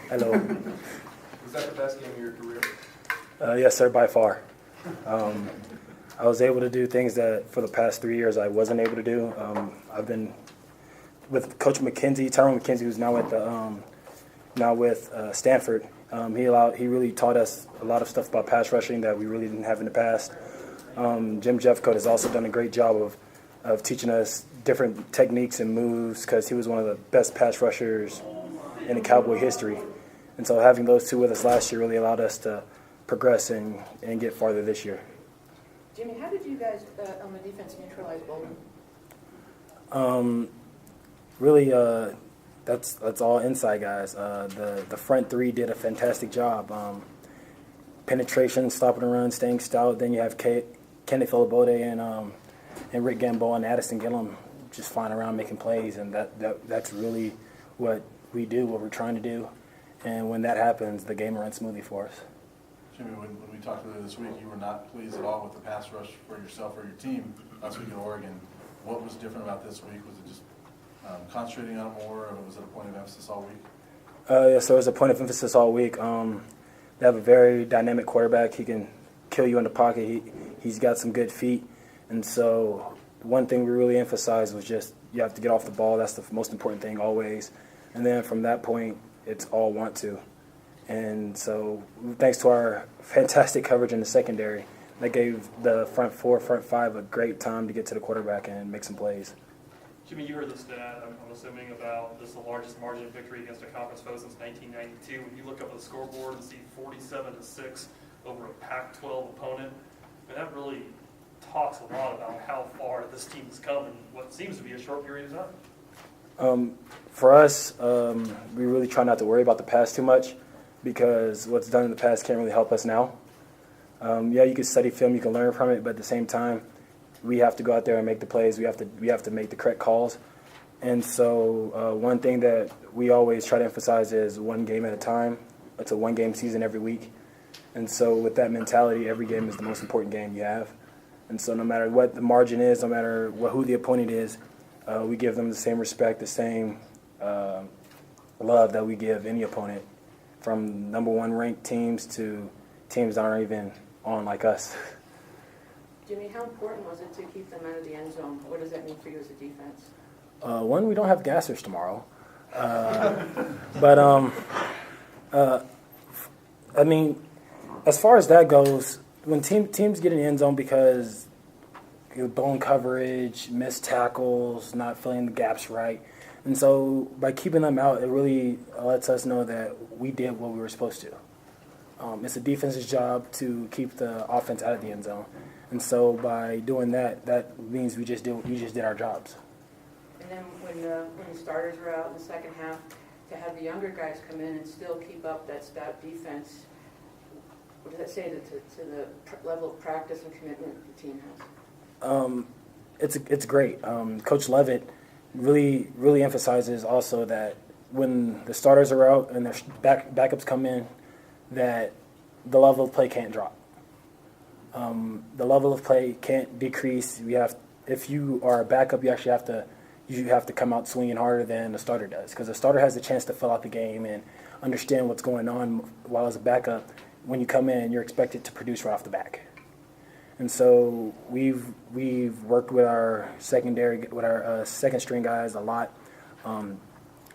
Hello. Was that the best game of your career? Yes, sir, by far. I was able to do things that for the past 3 years I wasn't able to do. I've been with Coach McKenzie, Tyrone McKenzie, who's now with Stanford. He really taught us a lot of stuff about pass rushing that we really didn't have in the past. Jim Jeffcoat has also done a great job of teaching us different techniques and moves because he was one of the best pass rushers in the Cowboy history. And so having those two with us last year really allowed us to progress and get farther this year. Jimmie, how did you guys on the defense neutralize Bolden? Really, that's all inside guys. The front three did a fantastic job. Penetration, stopping the run, staying stout. Then you have Kenneth Olabode and Rick Gamboa and Addison Gillum just flying around making plays, and that's really what we do, what we're trying to do. And when that happens, the game runs smoothly for us. Jimmie, when we talked earlier this week, you were not pleased at all with the pass rush for yourself or your team last week at Oregon. What was different about this week? Was it just concentrating on it more, or was it a point of emphasis all week? Yes, so it was a point of emphasis all week. They have a very dynamic quarterback. He can kill you in the pocket. He's got some good feet. And so one thing we really emphasized was just you have to get off the ball. That's the most important thing always. And then from that point, it's all want to. And so thanks to our fantastic coverage in the secondary, that gave the front four, front five a great time to get to the quarterback and make some plays. Jimmie, you heard the stat, I'm assuming, about this is the largest margin of victory against a conference foe since 1992. When you look up at the scoreboard and see 47-6 over a Pac-12 opponent, I mean, that really talks a lot about how far this team has come in what seems to be a short period of time. For us, we really try not to worry about the past too much because what's done in the past can't really help us now. Yeah, you can study film, you can learn from it, but at the same time, we have to go out there and make the plays. We have to make the correct calls. And so one thing that we always try to emphasize is one game at a time. It's a one-game season every week. And so with that mentality, every game is the most important game you have. And so no matter what the margin is, no matter who the opponent is, we give them the same respect, the same love that we give any opponent, from number one ranked teams to teams that aren't even on like us. Jimmie, how important was it to keep them out of the end zone? What does that mean for you as a defense? One, we don't have gassers tomorrow. I mean, as far as that goes, when teams get in the end zone because bone coverage, missed tackles, not filling the gaps right, and so by keeping them out, it really lets us know that we did what we were supposed to. It's a defense's job to keep the offense out of the end zone. And so by doing that, that means we just did our jobs. And then when the starters are out in the second half, to have the younger guys come in and still keep up that stout defense, what does that say to the level of practice and commitment the team has? It's great. Coach Levitt really emphasizes also that when the starters are out and their backups come in, that the level of play can't drop. The level of play can't decrease. If you are a backup, you actually have to come out swinging harder than the starter does, because the starter has the chance to fill out the game and understand what's going on, while as a backup, when you come in, you're expected to produce right off the back. And so we've worked with our second string guys a lot.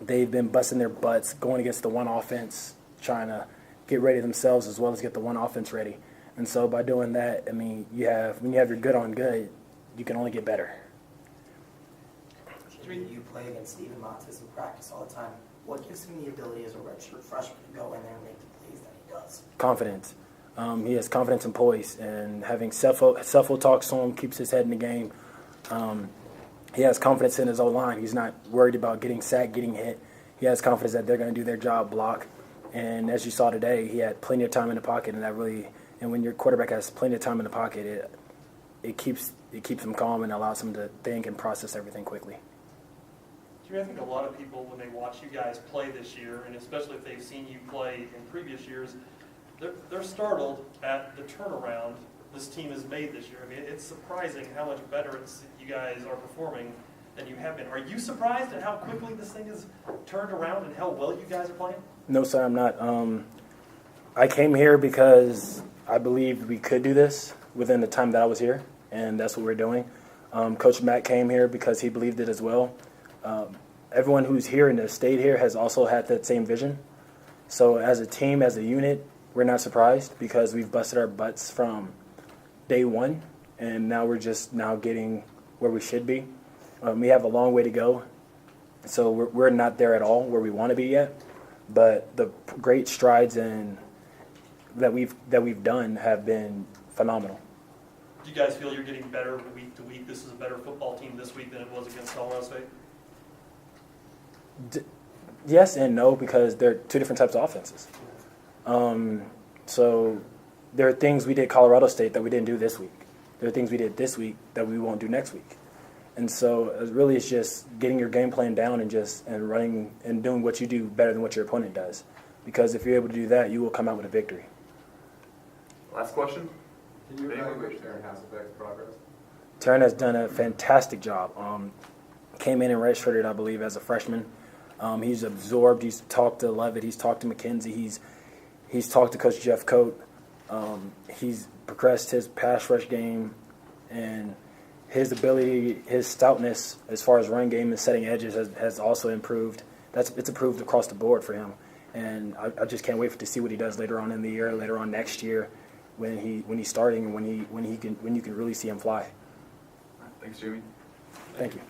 They've been busting their butts going against the one offense, trying to get ready themselves as well as get the one offense ready. And so by doing that, I mean, when you have your good on good, you can only get better. You play against Steven Montez in practice all the time. What gives him the ability as a redshirt freshman to go in there and make the plays that he does? Confidence. He has confidence and poise, and having Cepho talks to him keeps his head in the game. He has confidence in his O-line. He's not worried about getting sacked, getting hit. He has confidence that they're going to do their job, block. And as you saw today, he had plenty of time in the pocket, and when your quarterback has plenty of time in the pocket, it keeps him calm and allows him to think and process everything quickly. Jimmie, I think a lot of people, when they watch you guys play this year, and especially if they've seen you play in previous years, they're startled at the turnaround this team has made this year. I mean, it's surprising how much better you guys are performing than you have been. Are you surprised at how quickly this thing has turned around and how well you guys are playing? No, sir, I'm not. I came here because I believed we could do this within the time that I was here, and that's what we're doing. Coach Matt came here because he believed it as well. Everyone who's here and has stayed here has also had that same vision. So as a team, as a unit, we're not surprised because we've busted our butts from day one, and now we're just now getting where we should be. We have a long way to go, so we're not there at all where we want to be yet. But the great strides that we've done have been phenomenal. Do you guys feel you're getting better week to week? This is a better football team this week than it was against Colorado State? Yes and no, because they're two different types of offenses. So there are things we did Colorado State that we didn't do this week. There are things we did this week that we won't do next week. And so really it's just getting your game plan down and running and doing what you do better than what your opponent does. Because if you're able to do that, you will come out with a victory. Last question? Can you evaluate Taryn Hasselbeck's progress? Taryn has done a fantastic job. Came in and redshirted, I believe, as a freshman. He's absorbed. He's talked to Levitt. He's talked to McKenzie. He's talked to Coach Jeff Coate. He's progressed his pass rush game, and his ability, his stoutness as far as run game and setting edges has also improved. It's improved across the board for him, and I just can't wait to see what he does later on in the year, later on next year, when he's starting and when you can really see him fly. Thanks, Jimmie. Thank you.